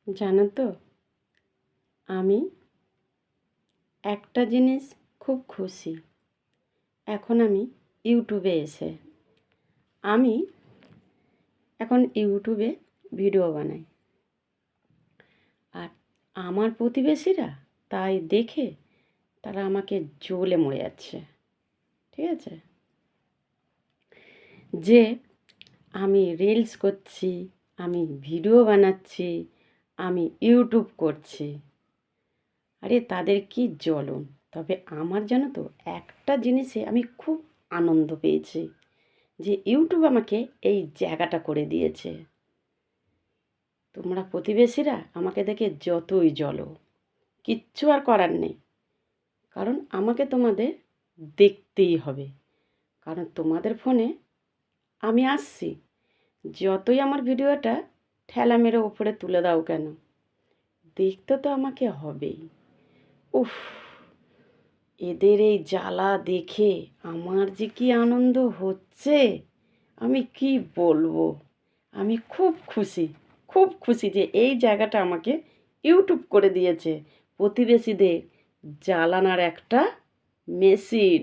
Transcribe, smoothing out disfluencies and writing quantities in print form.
জানো তো, আমি একটা জিনিস খুব খুশি। এখন আমি ইউটিউবে এসে আমি এখন ইউটিউবে ভিডিও বানাই। আর আমার প্রতিবেশীরা তাই দেখে তারা আমাকে জ্বলে মরে যাচ্ছে। ঠিক আছে, যে আমি রিলস করছি, আমি ভিডিও বানাচ্ছি, আমি ইউটিউব করছি। আরে তাদের কি জ্বলন! তবে আমার জানো তো, একটা জিনিসে আমি খুব আনন্দ পেয়েছি, যে ইউটিউব আমাকে এই জায়গাটা করে দিয়েছে। তোমরা প্রতিবেশীরা আমাকে দেখে যতই জ্বলো, কিচ্ছু আর করার নেই, কারণ আমাকে তোমাদের দেখতেই হবে। কারণ তোমাদের ফোনে আমি আসছি, যতই আমার ভিডিওটা ঠেলা মেরে ওপরে তুলে দাও কেন, দেখতে তো আমাকে হবেই। উফ, এদের এই জ্বালা দেখে আমার যে কি আনন্দ হচ্ছে আমি কি বলবো। আমি খুব খুশি, খুব খুশি যে এই জায়গাটা আমাকে ইউটিউব করে দিয়েছে, প্রতিবেশীদের জ্বালানার একটা মেশিন।